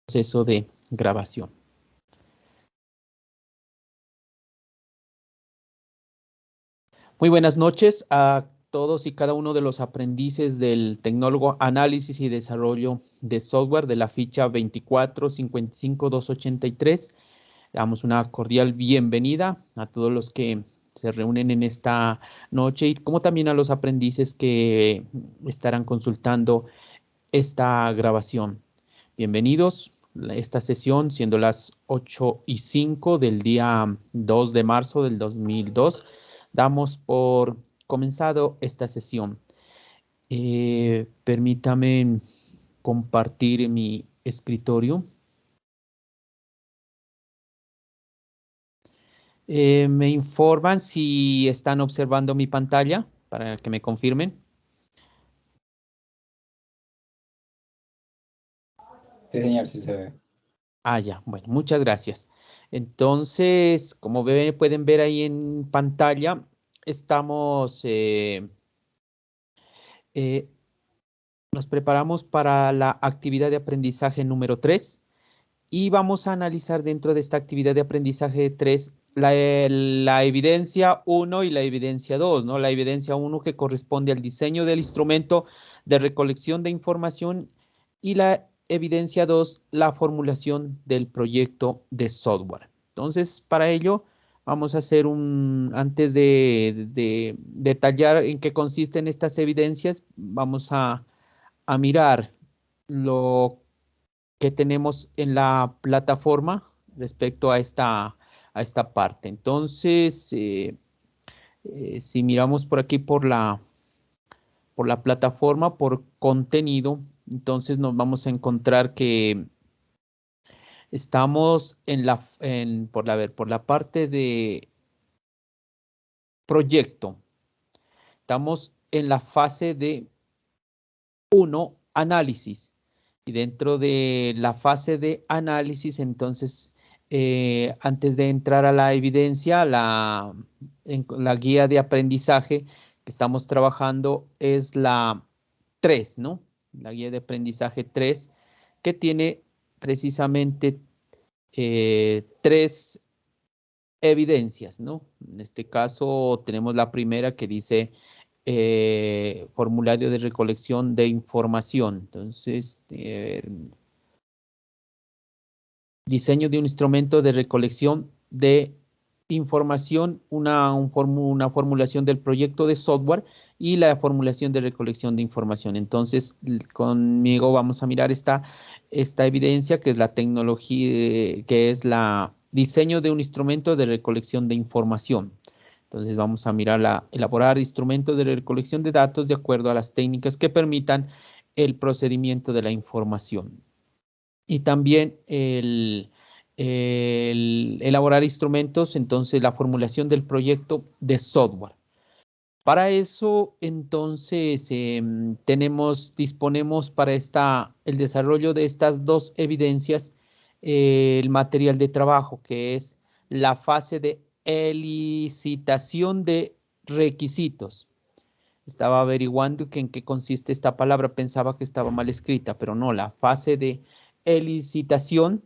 Proceso de grabación. Muy buenas noches a todos y cada uno de los aprendices del Tecnólogo Análisis y Desarrollo de Software de la ficha 2455283. Damos una cordial bienvenida a todos los que se reúnen en esta noche y como también a los aprendices que estarán consultando esta grabación. Bienvenidos a esta sesión, siendo las 8:05 del día 2 de marzo del 2002. Damos por comenzado esta sesión. Permítame compartir mi escritorio. Me informan si están observando mi pantalla para que me confirmen. Sí, señor, sí se ve. Ya, bueno, muchas gracias. Entonces, como pueden ver ahí en pantalla, estamos, nos preparamos para la actividad de aprendizaje número 3 y vamos a analizar dentro de esta actividad de aprendizaje 3 la evidencia 1 y la evidencia 2, ¿no? La evidencia 1 que corresponde al diseño del instrumento de recolección de información y la evidencia 2, la formulación del proyecto de software. Entonces, para ello, vamos a hacer antes de detallar en qué consisten estas evidencias, vamos a mirar lo que tenemos en la plataforma respecto a esta parte. Entonces, si miramos por aquí por la plataforma, por contenido, entonces nos vamos a encontrar que estamos por la parte de proyecto. Estamos en la fase de 1, análisis. Y dentro de la fase de análisis, entonces, antes de entrar a la evidencia, la guía de aprendizaje que estamos trabajando es la 3, ¿no? La guía de aprendizaje 3, que tiene precisamente 3 evidencias, ¿no? En este caso tenemos la primera que dice formulario de recolección de información. Entonces, diseño de un instrumento de recolección de información, una formulación del proyecto de software y la formulación de recolección de información. Entonces, conmigo vamos a mirar esta evidencia que es la tecnología, que es la diseño de un instrumento de recolección de información. Entonces vamos a mirar elaborar instrumentos de recolección de datos de acuerdo a las técnicas que permitan el procedimiento de la información. Y también el elaborar instrumentos, entonces la formulación del proyecto de software. Para eso, entonces, disponemos para el desarrollo de estas dos evidencias, el material de trabajo, que es la fase de elicitación de requisitos. Estaba averiguando en qué consiste esta palabra, pensaba que estaba mal escrita, pero no, la fase de elicitación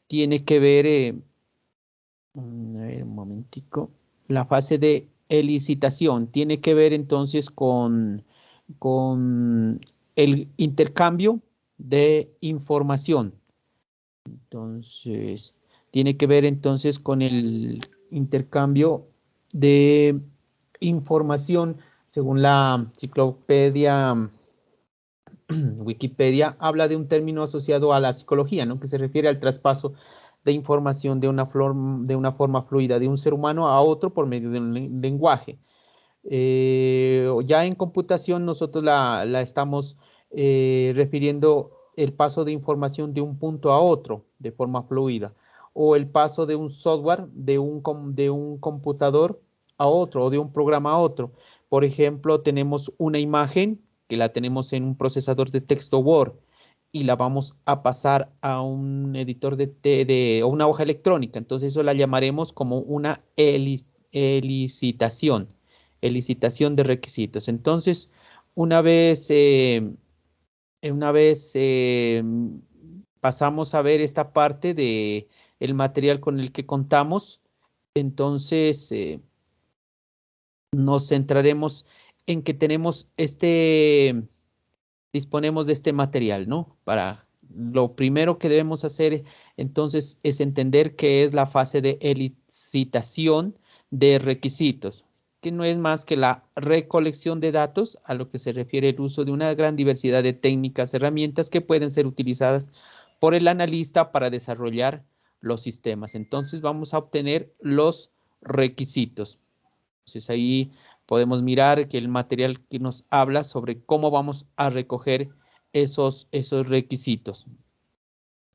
tiene que ver, a ver, un momentico, la fase de elicitación tiene que ver entonces con el intercambio de información. Entonces, tiene que ver entonces con el intercambio de información, según la enciclopedia Wikipedia, habla de un término asociado a la psicología, ¿no? Que se refiere al traspaso de información de una forma fluida de un ser humano a otro por medio de un lenguaje. Ya en computación nosotros la estamos refiriendo el paso de información de un punto a otro de forma fluida, o el paso de un software de un computador a otro o de un programa a otro. Por ejemplo, tenemos una imagen que la tenemos en un procesador de texto Word y la vamos a pasar a un editor o una hoja electrónica. Entonces eso la llamaremos como una elicitación de requisitos. Entonces, una vez pasamos a ver esta parte de el material con el que contamos. Entonces, nos centraremos en que disponemos de este material, ¿no? Lo primero que debemos hacer entonces es entender qué es la fase de licitación de requisitos, que no es más que la recolección de datos, a lo que se refiere el uso de una gran diversidad de técnicas, herramientas que pueden ser utilizadas por el analista para desarrollar los sistemas. Entonces vamos a obtener los requisitos. Entonces ahí podemos mirar que el material que nos habla sobre cómo vamos a recoger esos requisitos.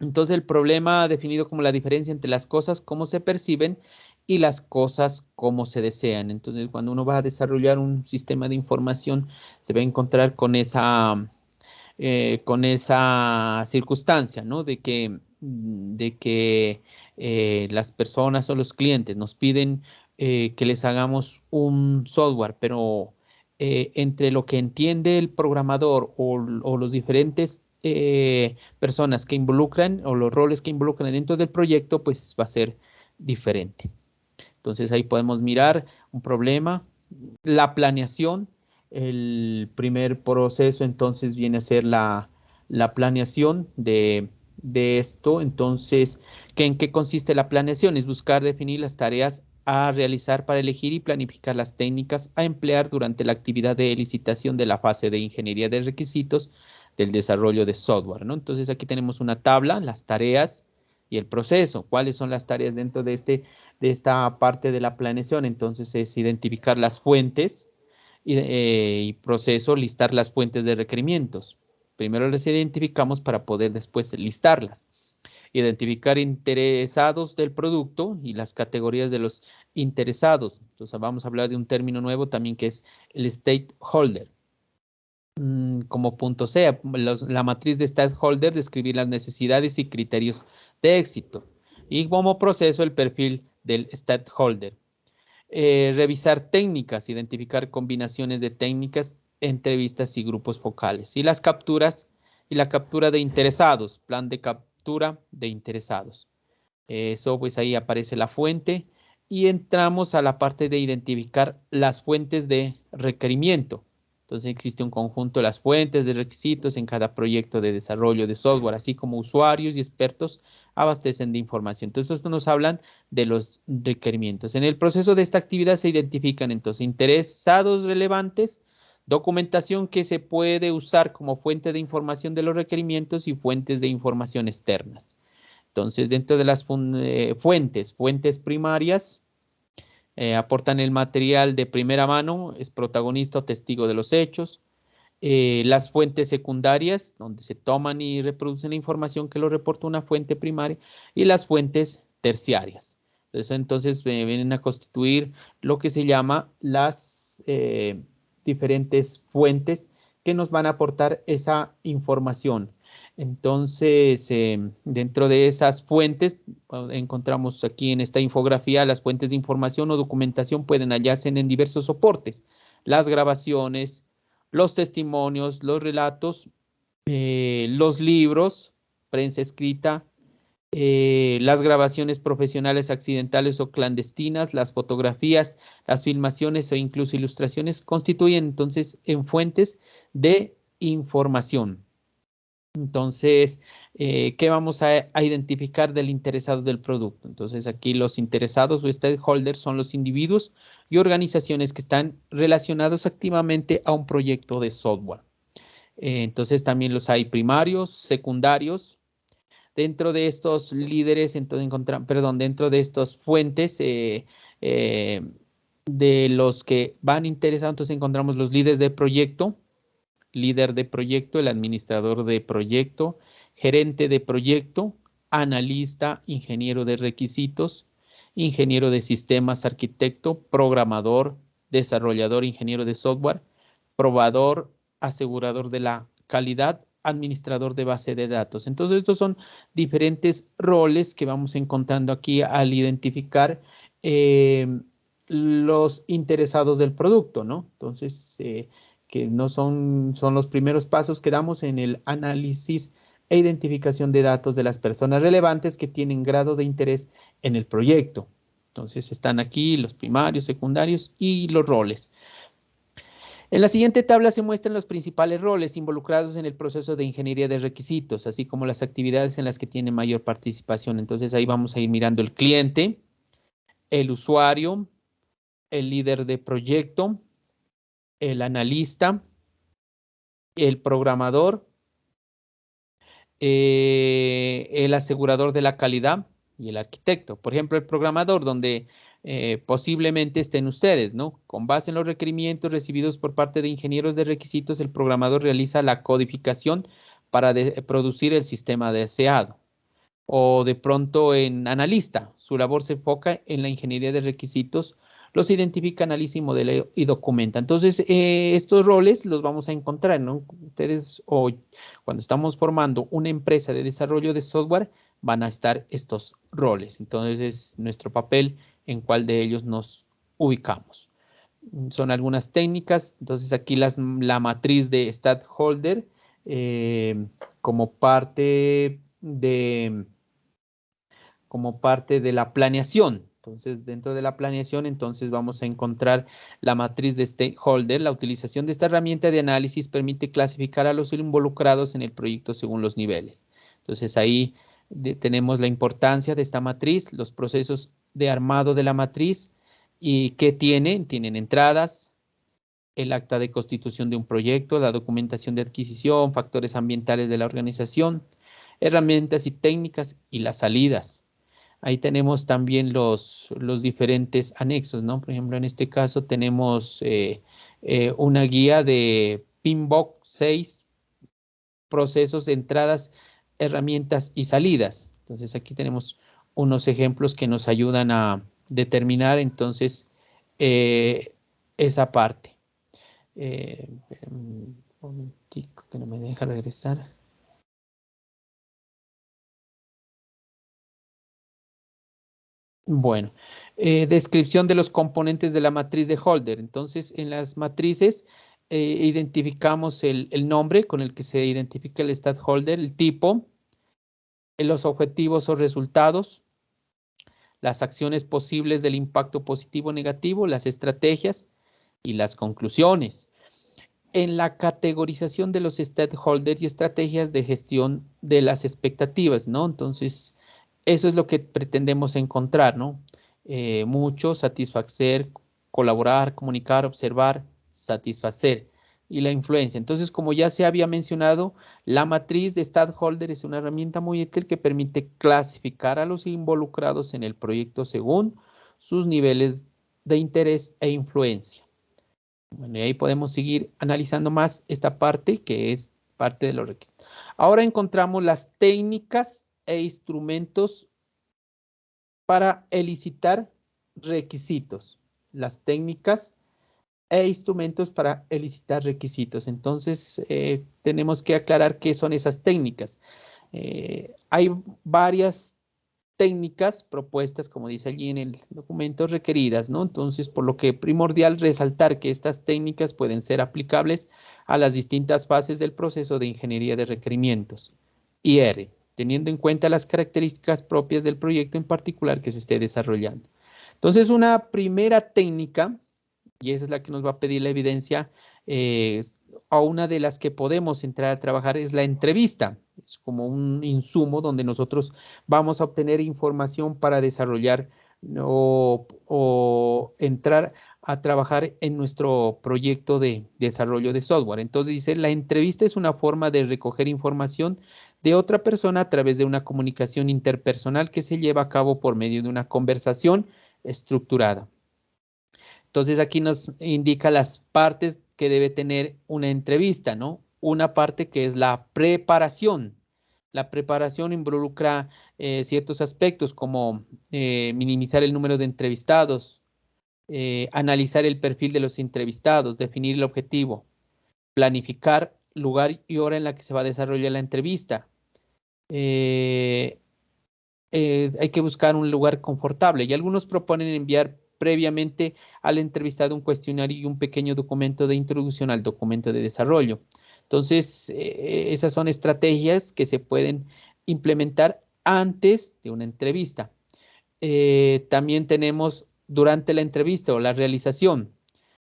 Entonces el problema definido como la diferencia entre las cosas como se perciben y las cosas como se desean. Entonces cuando uno va a desarrollar un sistema de información se va a encontrar con esa circunstancia, ¿no? De que las personas o los clientes nos piden que les hagamos un software, pero entre lo que entiende el programador o los diferentes personas que involucran o los roles que involucran dentro del proyecto, pues va a ser diferente. Entonces ahí podemos mirar un problema, la planeación. El primer proceso entonces viene a ser la planeación de esto. Entonces, ¿en qué consiste la planeación? Es buscar definir las tareas a realizar para elegir y planificar las técnicas a emplear durante la actividad de licitación de la fase de ingeniería de requisitos del desarrollo de software, ¿no? Entonces aquí tenemos una tabla, las tareas y el proceso. ¿Cuáles son las tareas dentro de esta parte de la planeación? Entonces es identificar las fuentes y proceso, listar las fuentes de requerimientos. Primero las identificamos para poder después listarlas. Identificar interesados del producto y las categorías de los interesados. Entonces vamos a hablar de un término nuevo también que es el stakeholder. Como punto C, la matriz de stakeholder, describir las necesidades y criterios de éxito. Y como proceso, el perfil del stakeholder. Revisar técnicas, identificar combinaciones de técnicas, entrevistas y grupos focales. Y las capturas y la captura de interesados, plan de captura de interesados. Eso pues ahí aparece la fuente y entramos a la parte de identificar las fuentes de requerimiento. Entonces existe un conjunto de las fuentes de requisitos en cada proyecto de desarrollo de software, así como usuarios y expertos abastecen de información. Entonces, esto nos hablan de los requerimientos. En el proceso de esta actividad se identifican entonces interesados relevantes, documentación que se puede usar como fuente de información de los requerimientos y fuentes de información externas. Entonces, dentro de las fuentes primarias, aportan el material de primera mano, es protagonista o testigo de los hechos. Las fuentes secundarias, donde se toman y reproducen la información que lo reporta una fuente primaria, y las fuentes terciarias. Entonces vienen a constituir lo que se llama las diferentes fuentes que nos van a aportar esa información. Entonces, dentro de esas fuentes, encontramos aquí en esta infografía, las fuentes de información o documentación pueden hallarse en diversos soportes, las grabaciones, los testimonios, los relatos, los libros, prensa escrita, las grabaciones profesionales accidentales o clandestinas, las fotografías, las filmaciones o incluso ilustraciones constituyen entonces en fuentes de información. Entonces, ¿qué vamos a identificar del interesado del producto? Entonces, aquí los interesados o stakeholders son los individuos y organizaciones que están relacionados activamente a un proyecto de software. Entonces, también los hay primarios, secundarios. Dentro de estos líderes, entonces dentro de estas fuentes de los que van interesados, entonces encontramos los líderes de proyecto, líder de proyecto, el administrador de proyecto, gerente de proyecto, analista, ingeniero de requisitos, ingeniero de sistemas, arquitecto, programador, desarrollador, ingeniero de software, probador, asegurador de la calidad, administrador de base de datos. Entonces, estos son diferentes roles que vamos encontrando aquí al identificar los interesados del producto, ¿no? Entonces, que no son los primeros pasos que damos en el análisis e identificación de datos de las personas relevantes que tienen grado de interés en el proyecto. Entonces están aquí los primarios, secundarios y los roles. En la siguiente tabla se muestran los principales roles involucrados en el proceso de ingeniería de requisitos, así como las actividades en las que tiene mayor participación. Entonces ahí vamos a ir mirando el cliente, el usuario, el líder de proyecto, el analista, el programador, el asegurador de la calidad y el arquitecto. Por ejemplo, el programador, donde posiblemente estén ustedes, ¿no? Con base en los requerimientos recibidos por parte de ingenieros de requisitos, el programador realiza la codificación para producir el sistema deseado. O de pronto en analista, su labor se enfoca en la ingeniería de requisitos, los identifica, analiza y modela y documenta. Entonces, estos roles los vamos a encontrar, ¿no? Ustedes hoy, cuando estamos formando una empresa de desarrollo de software, van a estar estos roles. Entonces, es nuestro papel en cuál de ellos nos ubicamos. Son algunas técnicas. Entonces, aquí la matriz de stakeholder como parte de la planeación. Entonces, dentro de la planeación, entonces vamos a encontrar la matriz de stakeholder. La utilización de esta herramienta de análisis permite clasificar a los involucrados en el proyecto según los niveles. Entonces, ahí tenemos la importancia de esta matriz, los procesos de armado de la matriz y qué tienen. Tienen entradas, el acta de constitución de un proyecto, la documentación de adquisición, factores ambientales de la organización, herramientas y técnicas y las salidas. Ahí tenemos también los diferentes anexos, ¿no? Por ejemplo, en este caso tenemos una guía de PMBOK 6, procesos de entradas, herramientas y salidas. Entonces aquí tenemos unos ejemplos que nos ayudan a determinar entonces esa parte. Un momentico que no me deja regresar. Bueno, descripción de los componentes de la matriz de Holder. Entonces, en las matrices identificamos el nombre con el que se identifica el stakeholder, el tipo, los objetivos o resultados, las acciones posibles del impacto positivo o negativo, las estrategias y las conclusiones. En la categorización de los stakeholders y estrategias de gestión de las expectativas, ¿no? Entonces, eso es lo que pretendemos encontrar, ¿no? Mucho, satisfacer, colaborar, comunicar, observar, satisfacer y la influencia. Entonces, como ya se había mencionado, la matriz de stakeholder es una herramienta muy útil que permite clasificar a los involucrados en el proyecto según sus niveles de interés e influencia. Bueno, y ahí podemos seguir analizando más esta parte que es parte de los requisitos. Ahora encontramos las técnicas e instrumentos para elicitar requisitos. Las técnicas e instrumentos para elicitar requisitos. Entonces, tenemos que aclarar qué son esas técnicas. Hay varias técnicas propuestas, como dice allí en el documento, requeridas, ¿no? Entonces, por lo que es primordial resaltar que estas técnicas pueden ser aplicables a las distintas fases del proceso de ingeniería de requerimientos. IR, teniendo en cuenta las características propias del proyecto en particular que se esté desarrollando. Entonces, una primera técnica, y esa es la que nos va a pedir la evidencia, a una de las que podemos entrar a trabajar es la entrevista. Es como un insumo donde nosotros vamos a obtener información para desarrollar o entrar a trabajar en nuestro proyecto de desarrollo de software. Entonces dice, la entrevista es una forma de recoger información de otra persona a través de una comunicación interpersonal que se lleva a cabo por medio de una conversación estructurada. Entonces aquí nos indica las partes que debe tener una entrevista, ¿no? Una parte que es la preparación. La preparación involucra ciertos aspectos como minimizar el número de entrevistados, analizar el perfil de los entrevistados, definir el objetivo, planificar lugar y hora en la que se va a desarrollar la entrevista. Hay que buscar un lugar confortable y algunos proponen enviar previamente al entrevistado un cuestionario y un pequeño documento de introducción al documento de desarrollo. Entonces, esas son estrategias que se pueden implementar antes de una entrevista. También tenemos durante la entrevista o la realización.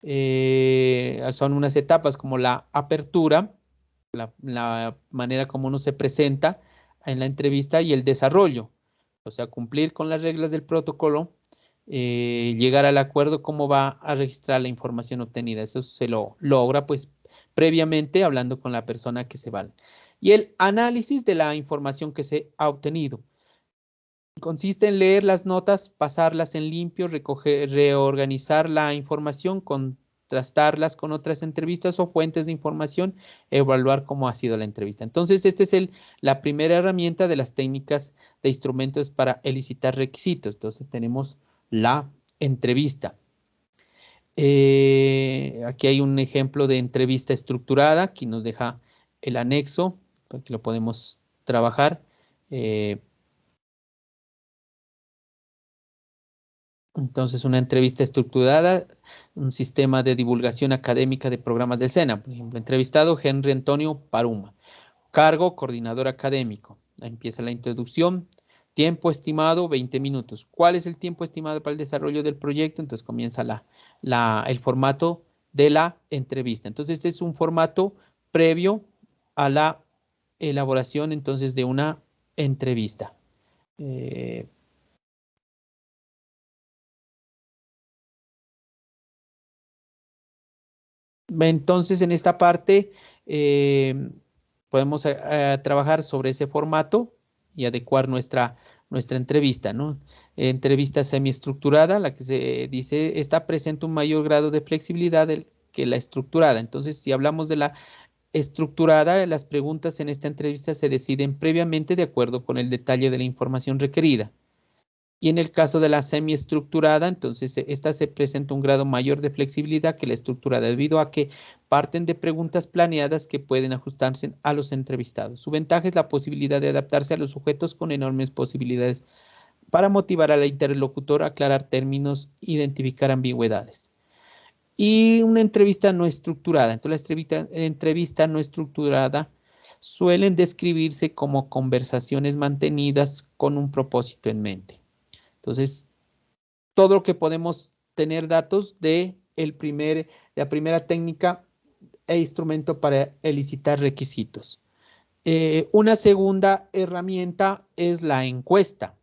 Son unas etapas como la apertura, la manera como uno se presenta en la entrevista y el desarrollo. O sea, cumplir con las reglas del protocolo, llegar al acuerdo cómo va a registrar la información obtenida. Eso se lo logra pues previamente hablando con la persona que se va. Y el análisis de la información que se ha obtenido. Consiste en leer las notas, pasarlas en limpio, recoger, reorganizar la información, contrastarlas con otras entrevistas o fuentes de información, evaluar cómo ha sido la entrevista. Entonces, esta es la primera herramienta de las técnicas de instrumentos para elicitar requisitos. Entonces, tenemos la entrevista. Aquí hay un ejemplo de entrevista estructurada. Aquí nos deja el anexo, porque lo podemos trabajar. Entonces, una entrevista estructurada, un sistema de divulgación académica de programas del SENA. Por ejemplo, entrevistado Henry Antonio Paruma. Cargo, coordinador académico. Ahí empieza la introducción. Tiempo estimado, 20 minutos. ¿Cuál es el tiempo estimado para el desarrollo del proyecto? Entonces comienza el formato de la entrevista. Entonces, este es un formato previo a la elaboración entonces de una entrevista. Entonces, en esta parte podemos trabajar sobre ese formato y adecuar nuestra entrevista, ¿no? Entrevista semiestructurada, la que se dice, esta presenta un mayor grado de flexibilidad que la estructurada. Entonces, si hablamos de la estructurada, las preguntas en esta entrevista se deciden previamente de acuerdo con el detalle de la información requerida. Y en el caso de la semiestructurada, entonces esta se presenta un grado mayor de flexibilidad que la estructurada, debido a que parten de preguntas planeadas que pueden ajustarse a los entrevistados. Su ventaja es la posibilidad de adaptarse a los sujetos con enormes posibilidades para motivar al interlocutor a aclarar términos, identificar ambigüedades. Y una entrevista no estructurada. Entonces, la entrevista no estructurada suelen describirse como conversaciones mantenidas con un propósito en mente. Entonces, todo lo que podemos tener datos de la primera técnica e instrumento para elicitar requisitos. Una segunda herramienta es la encuesta.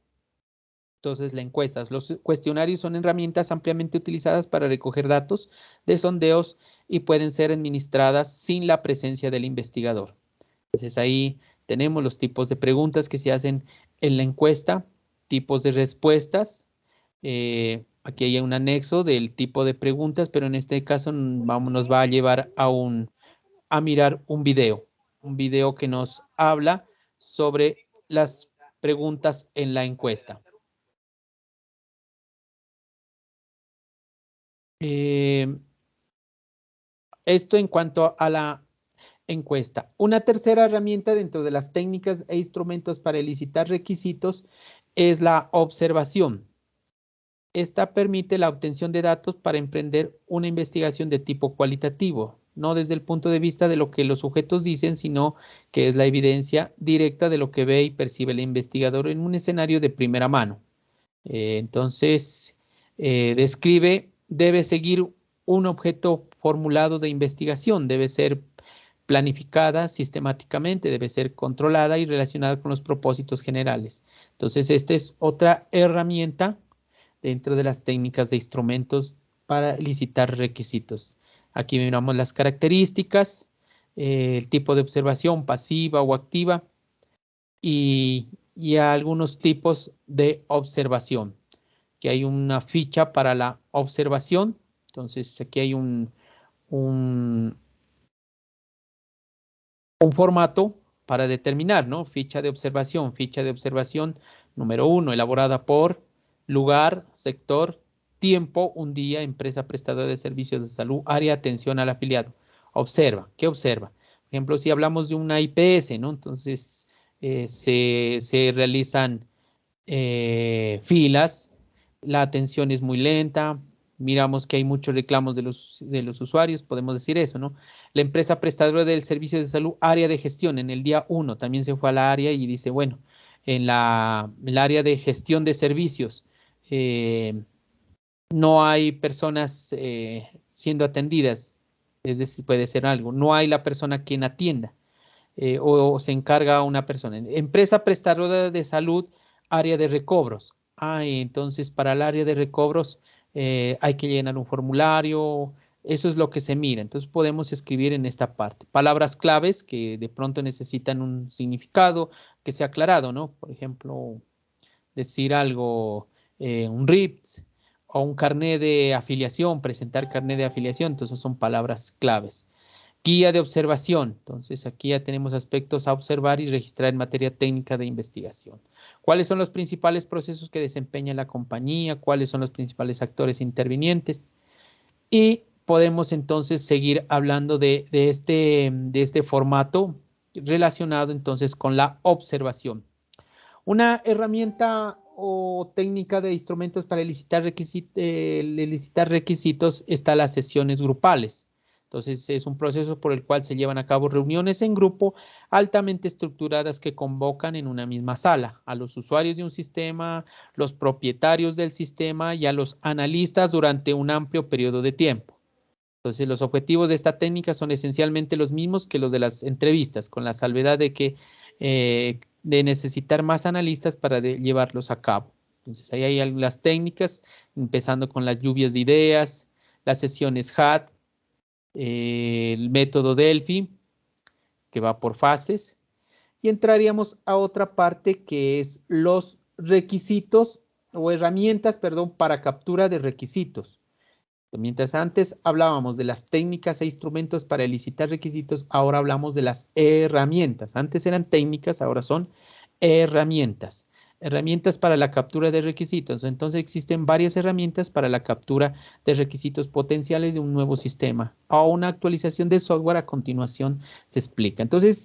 Entonces, la encuesta, los cuestionarios son herramientas ampliamente utilizadas para recoger datos de sondeos y pueden ser administradas sin la presencia del investigador. Entonces, ahí tenemos los tipos de preguntas que se hacen en la encuesta, tipos de respuestas. Aquí hay un anexo del tipo de preguntas, pero en este caso nos va a llevar a mirar un video que nos habla sobre las preguntas en la encuesta. Esto en cuanto a la encuesta. Una tercera herramienta dentro de las técnicas e instrumentos para elicitar requisitos es la observación. Esta permite la obtención de datos para emprender una investigación de tipo cualitativo, no desde el punto de vista de lo que los sujetos dicen, sino que es la evidencia directa de lo que ve y percibe el investigador en un escenario de primera mano. Entonces, debe seguir un objeto formulado de investigación, debe ser planificada sistemáticamente, debe ser controlada y relacionada con los propósitos generales. Entonces, esta es otra herramienta dentro de las técnicas de instrumentos para licitar requisitos. Aquí miramos las características, el tipo de observación pasiva o activa y algunos tipos de observación. Aquí hay una ficha para la observación. Entonces, aquí hay un formato para determinar, ¿no? Ficha de observación número 1, elaborada por lugar, sector, tiempo, un día, empresa prestadora de servicios de salud, área, atención al afiliado. Observa, ¿qué observa? Por ejemplo, si hablamos de una IPS, ¿no? Entonces, se realizan filas, la atención es muy lenta, miramos que hay muchos reclamos de los usuarios, podemos decir eso, ¿no? La empresa prestadora del servicio de salud, área de gestión, en el día 1 también se fue a la área y dice, bueno, en el área de gestión de servicios, no hay personas siendo atendidas, es decir, puede ser algo, no hay la persona quien atienda o se encarga una persona. Empresa prestadora de salud, área de recobros. Entonces para el área de recobros hay que llenar un formulario, eso es lo que se mira. Entonces podemos escribir en esta parte. Palabras claves que de pronto necesitan un significado que sea aclarado, ¿no? Por ejemplo, decir algo, un RIPS o un carnet de afiliación, presentar carnet de afiliación, entonces son palabras claves. Guía de observación, entonces aquí ya tenemos aspectos a observar y registrar en materia técnica de investigación. ¿Cuáles son los principales procesos que desempeña la compañía? ¿Cuáles son los principales actores intervinientes? Y podemos entonces seguir hablando de este formato relacionado entonces con la observación. Una herramienta o técnica de instrumentos para elicitar requisitos está las sesiones grupales. Entonces, es un proceso por el cual se llevan a cabo reuniones en grupo altamente estructuradas que convocan en una misma sala a los usuarios de un sistema, los propietarios del sistema y a los analistas durante un amplio periodo de tiempo. Entonces, los objetivos de esta técnica son esencialmente los mismos que los de las entrevistas, con la salvedad de que de necesitar más analistas para llevarlos a cabo. Entonces, ahí hay algunas técnicas, empezando con las lluvias de ideas, las sesiones HAT, el método Delphi, que va por fases, y entraríamos a otra parte que es los requisitos o herramientas, perdón, para captura de requisitos. Mientras antes hablábamos de las técnicas e instrumentos para elicitar requisitos, ahora hablamos de las herramientas. Antes eran técnicas, ahora son herramientas. Herramientas para la captura de requisitos. Entonces existen varias herramientas para la captura de requisitos potenciales de un nuevo sistema o una actualización de software. A continuación se explica. Entonces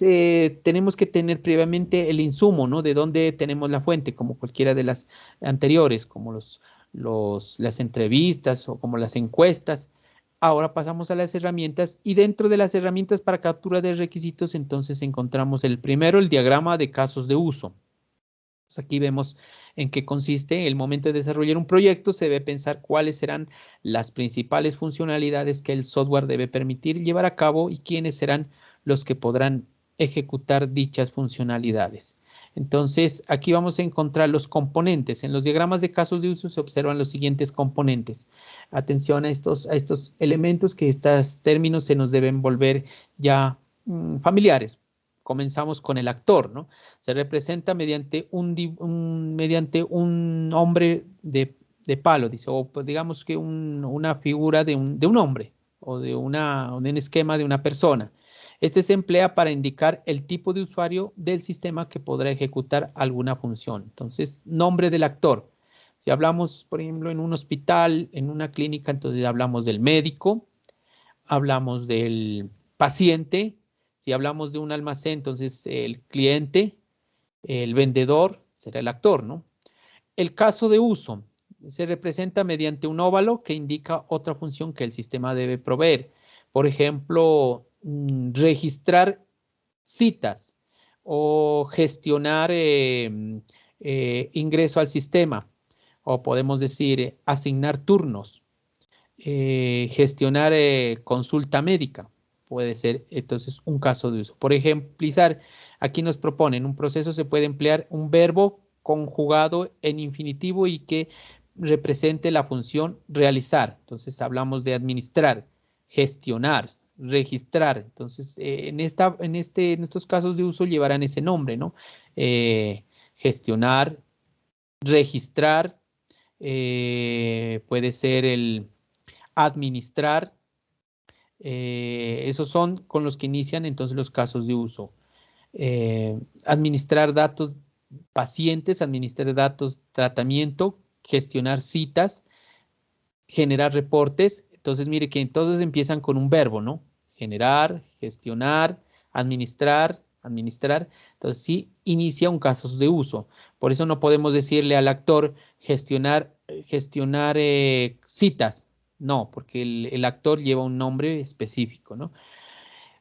tenemos que tener previamente el insumo, ¿no? De dónde tenemos la fuente, como cualquiera de las anteriores, como las entrevistas o como las encuestas. Ahora pasamos a las herramientas y dentro de las herramientas para captura de requisitos, entonces encontramos el primero, el diagrama de casos de uso. Pues aquí vemos en qué consiste. El momento de desarrollar un proyecto se debe pensar cuáles serán las principales funcionalidades que el software debe permitir llevar a cabo y quiénes serán los que podrán ejecutar dichas funcionalidades. Entonces, aquí vamos a encontrar los componentes. En los diagramas de casos de uso se observan los siguientes componentes. Atención a estos elementos que estos términos se nos deben volver ya familiares. Comenzamos con el actor, ¿no? Se representa mediante un hombre de palo, dice, o pues digamos que una figura de un hombre o de un esquema de una persona. Este se emplea para indicar el tipo de usuario del sistema que podrá ejecutar alguna función. Entonces, nombre del actor. Si hablamos, por ejemplo, en un hospital, en una clínica, entonces hablamos del médico, hablamos del paciente. Si hablamos de un almacén, entonces el cliente, el vendedor será el actor, ¿no? El caso de uso se representa mediante un óvalo que indica otra función que el sistema debe proveer. Por ejemplo, registrar citas o gestionar ingreso al sistema. O podemos decir asignar turnos, gestionar consulta médica. Puede ser entonces un caso de uso. Por ejemplizar, aquí nos proponen un proceso se puede emplear un verbo conjugado en infinitivo y que represente la función realizar. Entonces hablamos de administrar, gestionar, registrar. Entonces en estos casos de uso llevarán ese nombre, ¿no? Gestionar, registrar, puede ser el administrar. Esos son con los que inician entonces los casos de uso. Administrar datos pacientes, administrar datos tratamiento, gestionar citas, generar reportes. Entonces, mire que todos empiezan con un verbo, ¿no? Generar, gestionar, administrar, administrar. Entonces, sí inicia un caso de uso. Por eso no podemos decirle al actor gestionar citas. No, porque el actor lleva un nombre específico, ¿no?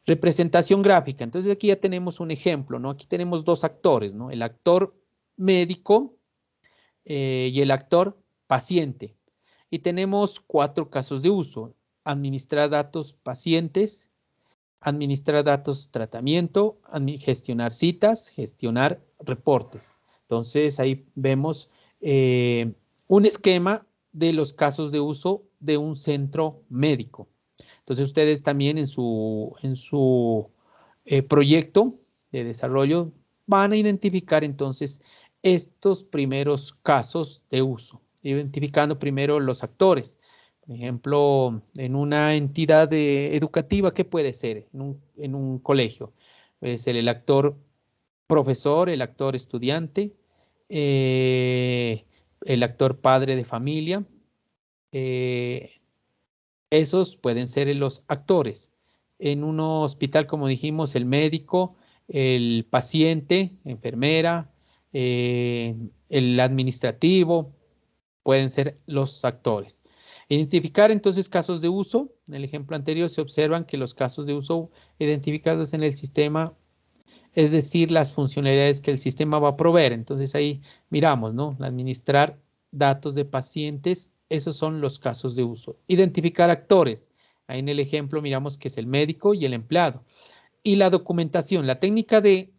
Representación gráfica. Entonces aquí ya tenemos un ejemplo, ¿no? Aquí tenemos dos actores, ¿no? El actor médico y el actor paciente. Y tenemos 4 casos de uso. Administrar datos pacientes, administrar datos tratamiento, gestionar citas, gestionar reportes. Entonces ahí vemos un esquema de los casos de uso de un centro médico. Entonces ustedes también en su proyecto de desarrollo van a identificar entonces estos primeros casos de uso, identificando primero los actores. Por ejemplo, en una entidad educativa, ¿qué puede ser? En un colegio. Puede ser el actor profesor, el actor estudiante, eh, el actor padre de familia. eh, Esos pueden ser los actores. En un hospital, como dijimos, el médico, el paciente, enfermera, eh, el administrativo, pueden ser los actores. Identificar entonces casos de uso. En el ejemplo anterior se observan que los casos de uso identificados en el sistema, es decir, las funcionalidades que el sistema va a proveer. Entonces ahí miramos, ¿no? Administrar datos de pacientes, esos son los casos de uso. Identificar actores. Ahí en el ejemplo miramos que es el médico y el empleado. Y la documentación. La técnica de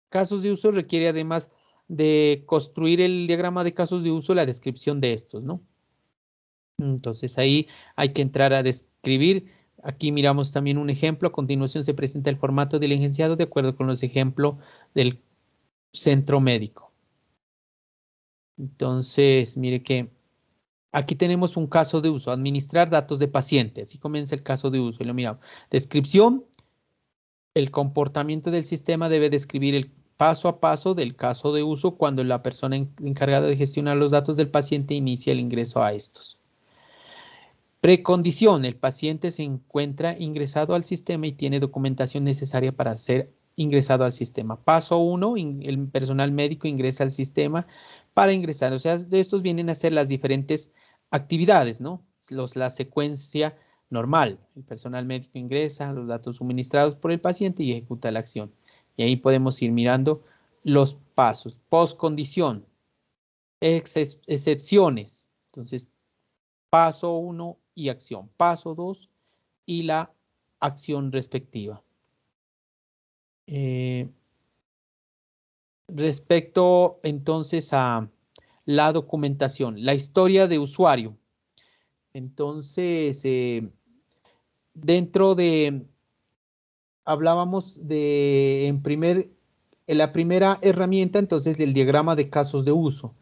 casos de uso requiere además de construir el diagrama de casos de uso, la descripción de estos, ¿no? Entonces ahí hay que entrar a describir. Aquí miramos también un ejemplo. A continuación se presenta el formato diligenciado de acuerdo con los ejemplos del centro médico. Entonces, mire que aquí tenemos un caso de uso, administrar datos de paciente. Así comienza el caso de uso y lo miramos. Descripción, el comportamiento del sistema debe describir el paso a paso del caso de uso cuando la persona encargada de gestionar los datos del paciente inicia el ingreso a estos. Precondición, el paciente se encuentra ingresado al sistema y tiene documentación necesaria para ser ingresado al sistema. Paso 1, el personal médico ingresa al sistema para ingresar. O sea, de estos vienen a ser las diferentes actividades, ¿no? La secuencia normal. El personal médico ingresa, los datos suministrados por el paciente y ejecuta la acción. Y ahí podemos ir mirando los pasos. Postcondición, excepciones. Entonces, paso 1 y acción. Paso 2 y la acción respectiva. Respecto entonces a la documentación, la historia de usuario. Entonces, dentro de, hablábamos de, en la primera herramienta, entonces, del diagrama de casos de uso.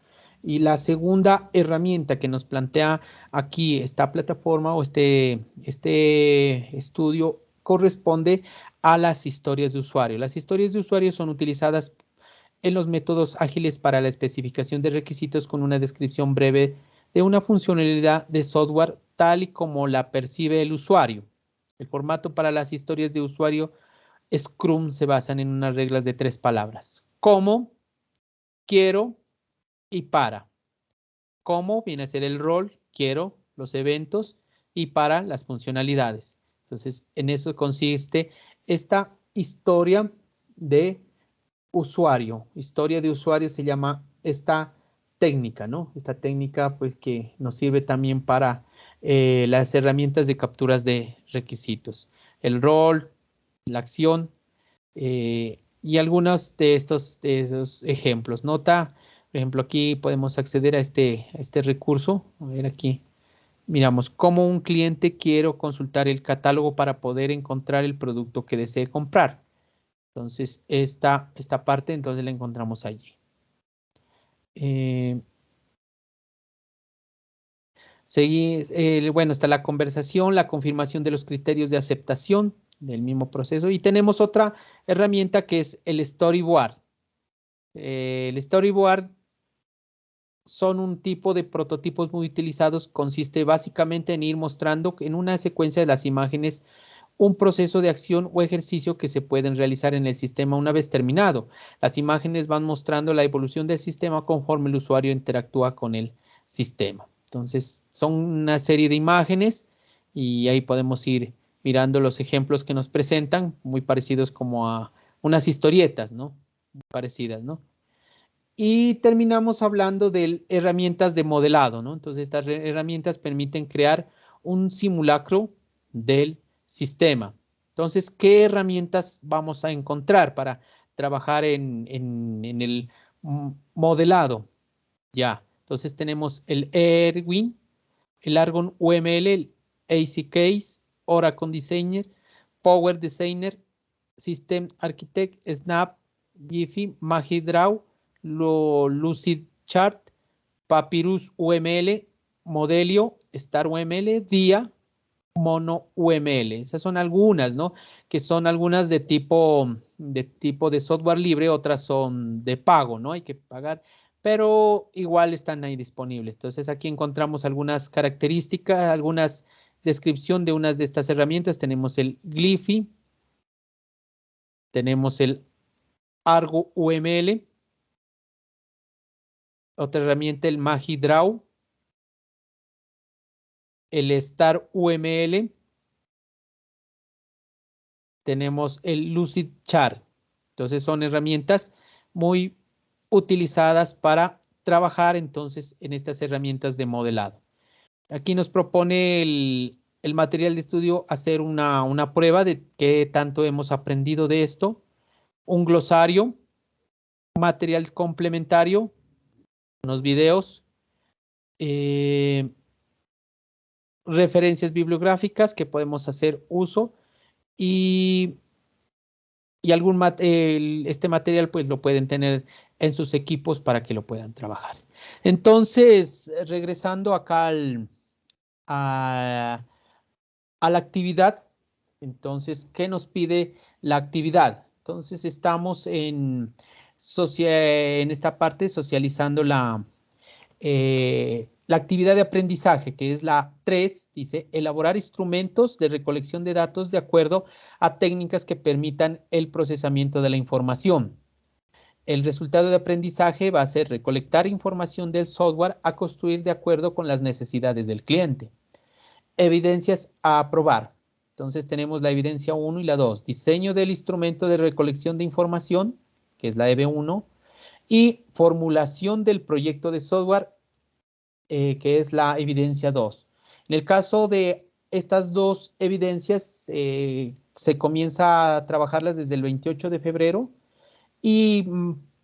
Y la segunda herramienta que nos plantea aquí esta plataforma o este estudio corresponde a las historias de usuario. Las historias de usuario son utilizadas en los métodos ágiles para la especificación de requisitos con una descripción breve de una funcionalidad de software tal y como la percibe el usuario. El formato para las historias de usuario Scrum se basan en unas reglas de 3 palabras. Cómo, quiero y para. Cómo viene a ser el rol, quiero, los eventos y para las funcionalidades. Entonces, en eso consiste esta historia de usuario. Historia de usuario se llama esta técnica, ¿no? Esta técnica, pues, que nos sirve también para las herramientas de capturas de requisitos. El rol, la acción y algunos de esos ejemplos. Nota, por ejemplo, aquí podemos acceder a este recurso. A ver aquí. Miramos, como un cliente quiero consultar el catálogo para poder encontrar el producto que desee comprar. Entonces, esta parte, entonces la encontramos allí. Bueno, está la conversación, la confirmación de los criterios de aceptación del mismo proceso. Y tenemos otra herramienta que es el storyboard. El storyboard son un tipo de prototipos muy utilizados. Consiste básicamente en ir mostrando en una secuencia de las imágenes un proceso de acción o ejercicio que se pueden realizar en el sistema una vez terminado. Las imágenes van mostrando la evolución del sistema conforme el usuario interactúa con el sistema. Entonces, son una serie de imágenes y ahí podemos ir mirando los ejemplos que nos presentan, muy parecidos como a unas historietas, ¿no? Muy parecidas, ¿no? Y terminamos hablando de herramientas de modelado, ¿no? Entonces, estas herramientas permiten crear un simulacro del sistema. Entonces, ¿qué herramientas vamos a encontrar para trabajar en el modelado? Ya, entonces tenemos el Erwin, el Argon UML, el AC Case, Oracle Designer, Power Designer, System Architect, Snap, Giphy, MagiDraw, Lucid Chart, Papyrus UML, Modelio, Star UML, Dia, Mono UML. Esas son algunas, ¿no? Que son algunas de software libre, otras son de pago, ¿no? Hay que pagar, pero igual están ahí disponibles. Entonces aquí encontramos algunas características, algunas descripción de unas de estas herramientas. Tenemos el Giphy, tenemos el Argo UML, otra herramienta, el MagiDraw, el Star UML, tenemos el Lucid Chart. Entonces son herramientas muy utilizadas para trabajar entonces en estas herramientas de modelado. Aquí nos propone el material de estudio hacer una prueba de qué tanto hemos aprendido de esto, un glosario, material complementario, unos videos, referencias bibliográficas que podemos hacer uso y este material pues lo pueden tener en sus equipos para que lo puedan trabajar. Entonces, regresando acá a, a la actividad, entonces, ¿qué nos pide la actividad? Entonces, estamos en esta parte socializando la actividad de aprendizaje, que es la 3, dice, elaborar instrumentos de recolección de datos de acuerdo a técnicas que permitan el procesamiento de la información. El resultado de aprendizaje va a ser recolectar información del software a construir de acuerdo con las necesidades del cliente. Evidencias a aprobar. Entonces tenemos la evidencia 1 y la 2. Diseño del instrumento de recolección de información, que es la EB1, y formulación del proyecto de software, que es la evidencia 2. En el caso de estas dos evidencias, se comienza a trabajarlas desde el 28 de febrero y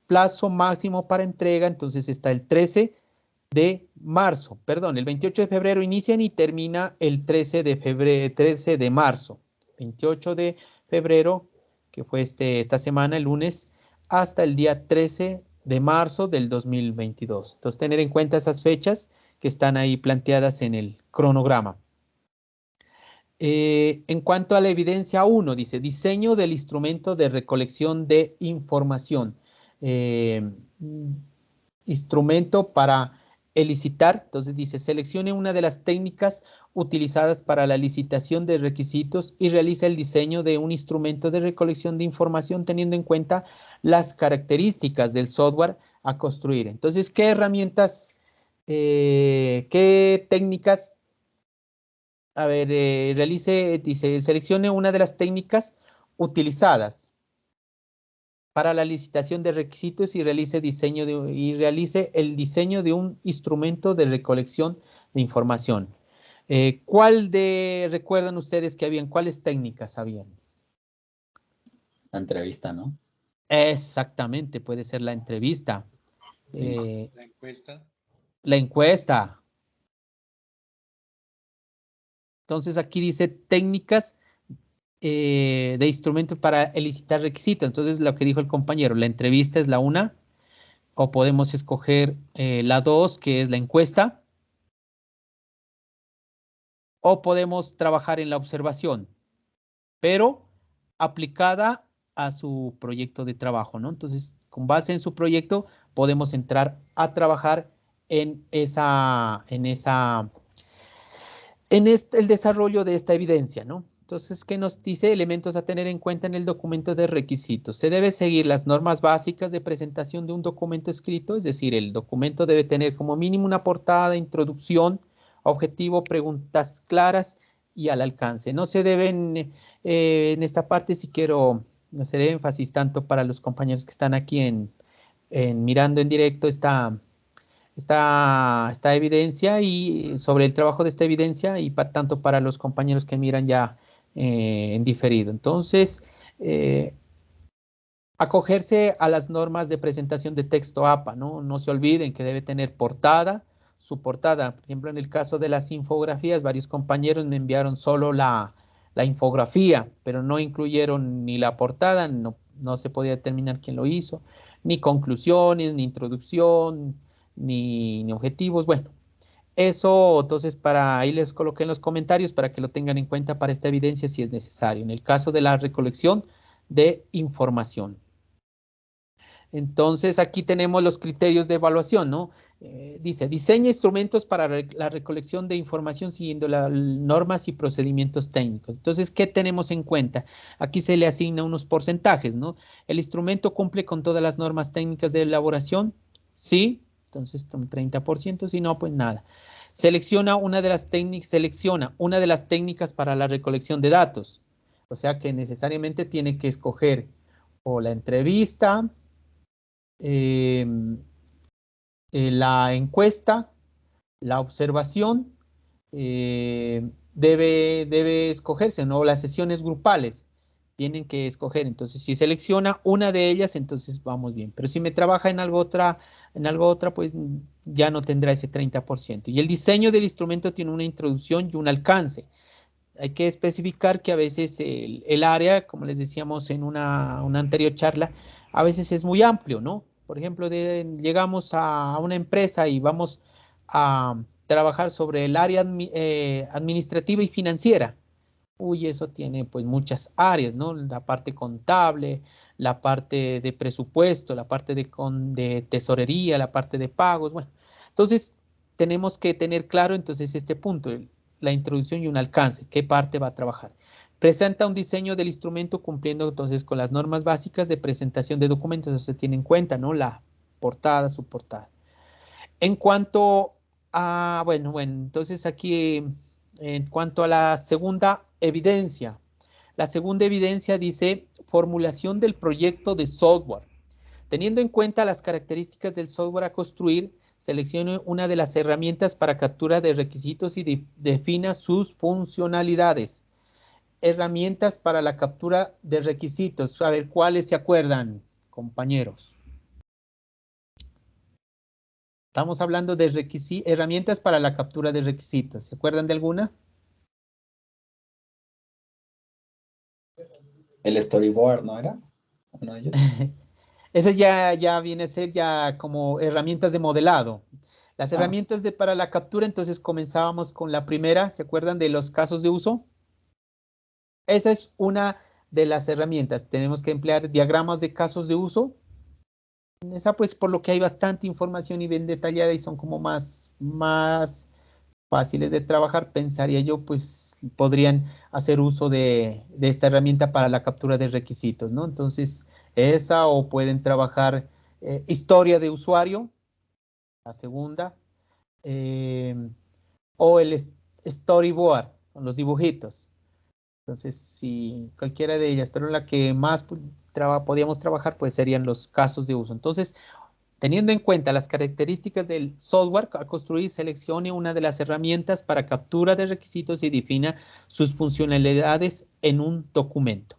plazo máximo para entrega, entonces está el 13 de marzo, perdón, el 28 de febrero inician y termina el 13 de febrero, 13 de marzo, 28 de febrero, que fue esta semana, el lunes, hasta el día 13 de marzo del 2022. Entonces, tener en cuenta esas fechas que están ahí planteadas en el cronograma. En cuanto a la evidencia 1, dice diseño del instrumento de recolección de información. Instrumento para licitar, entonces dice seleccione una de las técnicas utilizadas para la licitación de requisitos y realiza el diseño de un instrumento de recolección de información teniendo en cuenta las características del software a construir. Entonces, ¿qué herramientas, qué técnicas? A ver, dice, seleccione una de las técnicas utilizadas para la licitación de requisitos y realice el diseño de un instrumento de recolección de información. ¿Recuerdan ustedes que habían? ¿Cuáles técnicas habían? La entrevista, ¿no? Exactamente, puede ser la entrevista. Sí. La encuesta. La encuesta. Entonces aquí dice técnicas de instrumento para elicitar requisitos. Entonces lo que dijo el compañero, la entrevista es la una, o podemos escoger la 2, que es la encuesta, o podemos trabajar en la observación, pero aplicada a su proyecto de trabajo, ¿no? Entonces, con base en su proyecto, podemos entrar a trabajar en el desarrollo de esta evidencia, ¿no? Entonces, ¿qué nos dice? Elementos a tener en cuenta en el documento de requisitos. Se debe seguir las normas básicas de presentación de un documento escrito, es decir, el documento debe tener como mínimo una portada, introducción, objetivo, preguntas claras y al alcance. No se deben, en esta parte sí quiero hacer énfasis tanto para los compañeros que están aquí mirando en directo esta evidencia y sobre el trabajo de esta evidencia y tanto para los compañeros que miran ya en diferido. Entonces, acogerse a las normas de presentación de texto APA, ¿no? No se olviden que debe tener portada, su portada. Por ejemplo, en el caso de las infografías, varios compañeros me enviaron solo la infografía, pero no incluyeron ni la portada, no se podía determinar quién lo hizo, ni conclusiones, ni introducción, ni objetivos. Bueno, eso entonces ahí les coloqué en los comentarios para que lo tengan en cuenta para esta evidencia si es necesario. En el caso de la recolección de información. Entonces aquí tenemos los criterios de evaluación, ¿no? Dice, diseña instrumentos para la recolección de información siguiendo las normas y procedimientos técnicos. Entonces, ¿qué tenemos en cuenta? Aquí se le asigna unos porcentajes, ¿no? ¿El instrumento cumple con todas las normas técnicas de elaboración? Sí, entonces un 30%, si no, pues nada. Selecciona una de las técnicas para la recolección de datos. O sea que necesariamente tiene que escoger o la entrevista, la encuesta, la observación, debe escogerse, ¿no? Las sesiones grupales tienen que escoger. Entonces, si selecciona una de ellas, entonces vamos bien. Pero si me trabaja en algo otra, pues ya no tendrá ese 30%. Y el diseño del instrumento tiene una introducción y un alcance. Hay que especificar que a veces el área, como les decíamos en una anterior charla, a veces es muy amplio, ¿no? Por ejemplo, llegamos a una empresa y vamos a trabajar sobre el área administrativa y financiera. Uy, eso tiene pues muchas áreas, ¿no? La parte contable, la parte de presupuesto, la parte de tesorería, la parte de pagos, bueno. Entonces, tenemos que tener claro entonces este punto, la introducción y un alcance, qué parte va a trabajar. Presenta un diseño del instrumento cumpliendo entonces con las normas básicas de presentación de documentos, eso se tiene en cuenta, ¿no? La portada, su portada. En cuanto a, bueno, entonces aquí, en cuanto a la segunda evidencia dice formulación del proyecto de software. Teniendo en cuenta las características del software a construir, seleccione una de las herramientas para captura de requisitos y defina sus funcionalidades. Herramientas para la captura de requisitos. A ver, ¿cuáles se acuerdan, compañeros? Estamos hablando de herramientas para la captura de requisitos. ¿Se acuerdan de alguna? El storyboard, ¿no era? Uno de ellos. Ese ya viene a ser ya como herramientas de modelado. Las herramientas para la captura, entonces comenzábamos con la primera, ¿se acuerdan de los casos de uso? Esa es una de las herramientas. Tenemos que emplear diagramas de casos de uso. Esa pues por lo que hay bastante información y bien detallada y son como más fáciles de trabajar, pensaría yo, pues podrían hacer uso de esta herramienta para la captura de requisitos, ¿no? Entonces, esa o pueden trabajar historia de usuario, la segunda, o el storyboard, con los dibujitos. Entonces, si cualquiera de ellas, pero la que más podíamos trabajar, pues serían los casos de uso. Entonces, teniendo en cuenta las características del software a construir, seleccione una de las herramientas para captura de requisitos y defina sus funcionalidades en un documento.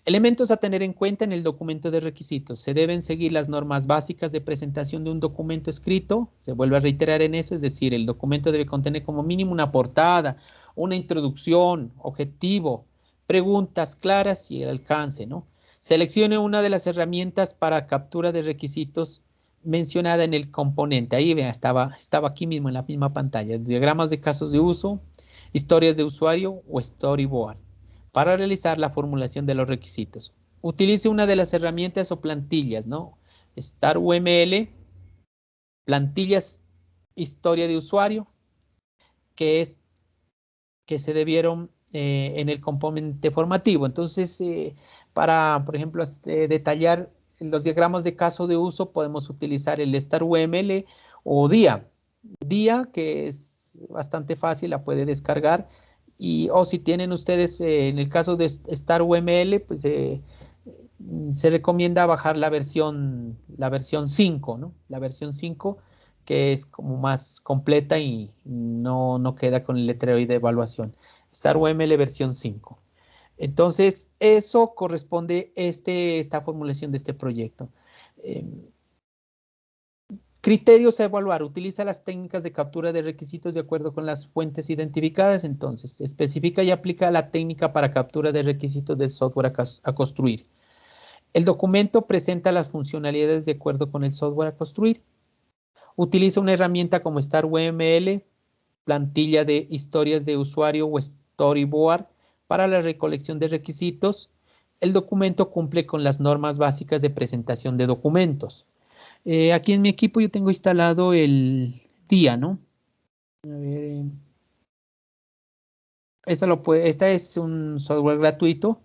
Elementos a tener en cuenta en el documento de requisitos. Se deben seguir las normas básicas de presentación de un documento escrito. Se vuelve a reiterar en eso, es decir, el documento debe contener como mínimo una portada, una introducción, objetivo, preguntas claras y el alcance, ¿no? Seleccione una de las herramientas para captura de requisitos mencionada en el componente. Ahí vean, estaba aquí mismo en la misma pantalla. Diagramas de casos de uso, historias de usuario o storyboard para realizar la formulación de los requisitos. Utilice una de las herramientas o plantillas, ¿no? StarUML, plantillas historia de usuario, que se debieron en el componente formativo. Entonces, para, por ejemplo, detallar los diagramas de caso de uso, podemos utilizar el StarUML o DIA. DIA, que es es bastante fácil, la puede descargar. O si tienen ustedes, en el caso de Star UML, pues se recomienda bajar la versión 5, ¿no? La versión 5, que es como más completa y no queda con el letrero de evaluación. Star UML versión 5. Entonces, eso corresponde esta formulación de este proyecto. Criterios a evaluar. Utiliza las técnicas de captura de requisitos de acuerdo con las fuentes identificadas. Entonces, especifica y aplica la técnica para captura de requisitos del software a construir. El documento presenta las funcionalidades de acuerdo con el software a construir. Utiliza una herramienta como Star UML, plantilla de historias de usuario o storyboard para la recolección de requisitos. El documento cumple con las normas básicas de presentación de documentos. Aquí en mi equipo yo tengo instalado el DIA, ¿no? A ver, esta es un software gratuito,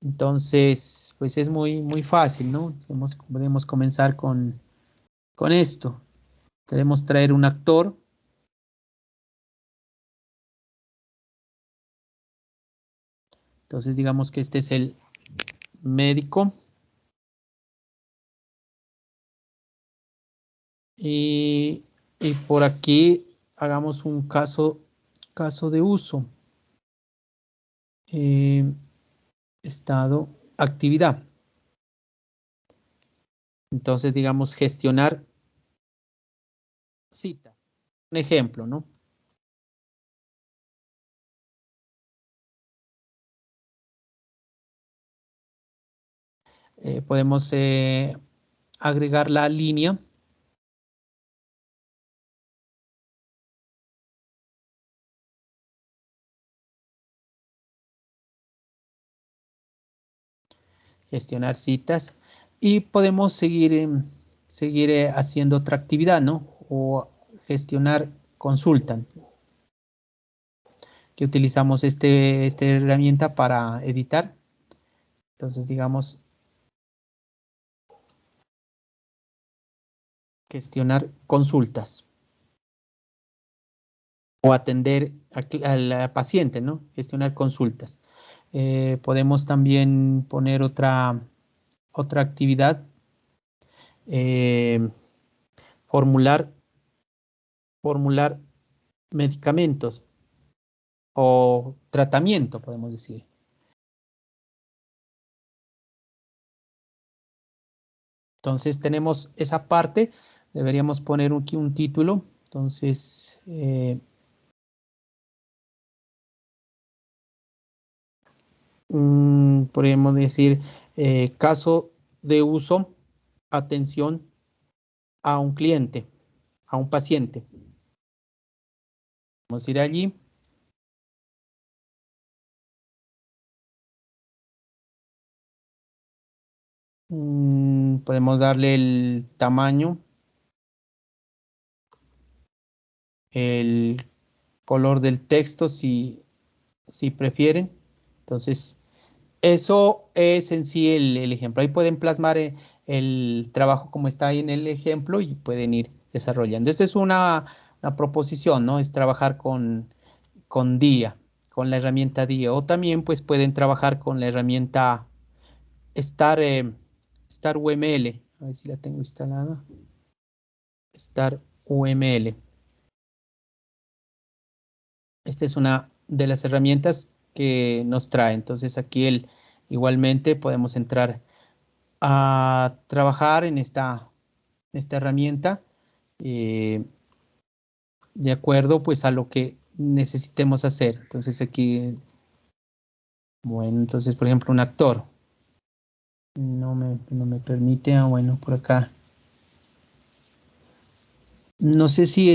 entonces pues es muy fácil, ¿no? Podemos comenzar con esto. Debemos traer un actor. Entonces digamos que este es el médico. Y por aquí hagamos un caso de uso. Estado, actividad. Entonces, digamos, gestionar citas. Un ejemplo, ¿no? Podemos agregar la línea. Gestionar citas. Y podemos seguir haciendo otra actividad, ¿no? O gestionar consulta. Que utilizamos esta herramienta para editar. Entonces, digamos, gestionar consultas. O atender al paciente, ¿no? Gestionar consultas. Podemos también poner otra actividad. Formular medicamentos o tratamiento, podemos decir. Entonces tenemos esa parte, deberíamos poner aquí un título. Entonces, podríamos decir caso de uso, atención a un cliente, a un paciente. Vamos a ir allí. Podemos darle el tamaño, el color del texto si prefieren. Entonces, eso es en sí el ejemplo. Ahí pueden plasmar el trabajo como está ahí en el ejemplo y pueden ir desarrollando. Esta es una proposición, ¿no? Es trabajar con DIA, con la herramienta DIA. O también pues pueden trabajar con la herramienta Star UML. A ver si la tengo instalada. Star UML. Esta es una de las herramientas que nos trae. Entonces aquí igualmente podemos entrar a trabajar en esta herramienta de acuerdo pues a lo que necesitemos hacer. Entonces aquí, bueno, entonces por ejemplo un actor no me permite, bueno, por acá. No sé si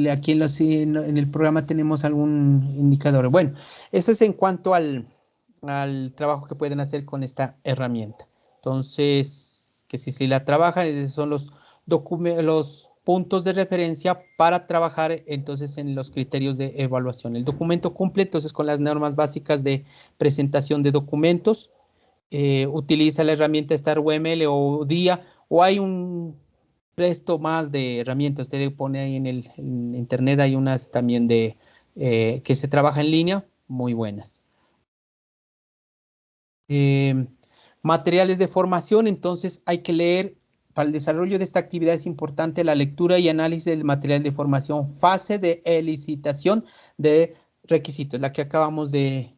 aquí en el programa tenemos algún indicador. Bueno, eso es en cuanto al trabajo que pueden hacer con esta herramienta. Entonces, que si la trabajan, esos son los puntos de referencia para trabajar entonces en los criterios de evaluación. El documento cumple entonces con las normas básicas de presentación de documentos. Utiliza la herramienta Star UML o DIA, o hay un resto más de herramientas. Usted pone ahí en internet, hay unas también de que se trabaja en línea, muy buenas. Materiales de formación, entonces hay que leer. Para el desarrollo de esta actividad es importante la lectura y análisis del material de formación, fase de elicitación de requisitos, la que acabamos de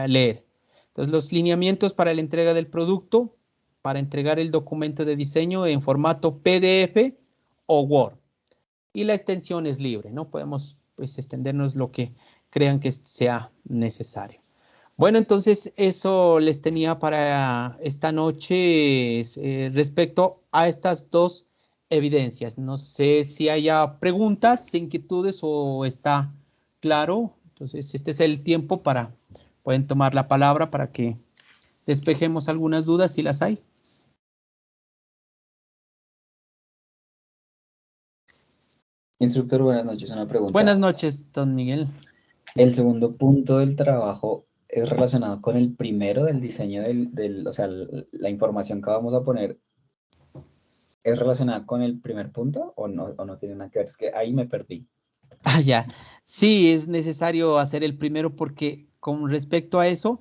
leer. Entonces, los lineamientos para la entrega del producto, para entregar el documento de diseño en formato PDF o Word. Y la extensión es libre, ¿no? Podemos pues extendernos lo que crean que sea necesario. Bueno, entonces eso les tenía para esta noche respecto a estas dos evidencias. No sé si haya preguntas, inquietudes o está claro. Entonces este es el tiempo pueden tomar la palabra para que despejemos algunas dudas si las hay. Instructor, buenas noches. Una Buenas pregunta. noches, don Miguel. ¿El segundo punto del trabajo es relacionado con el primero del diseño o sea, la información que vamos a poner es relacionada con el primer punto o no tiene nada que ver? Es que ahí me perdí. Ah, ya. Sí, es necesario hacer el primero porque con respecto a eso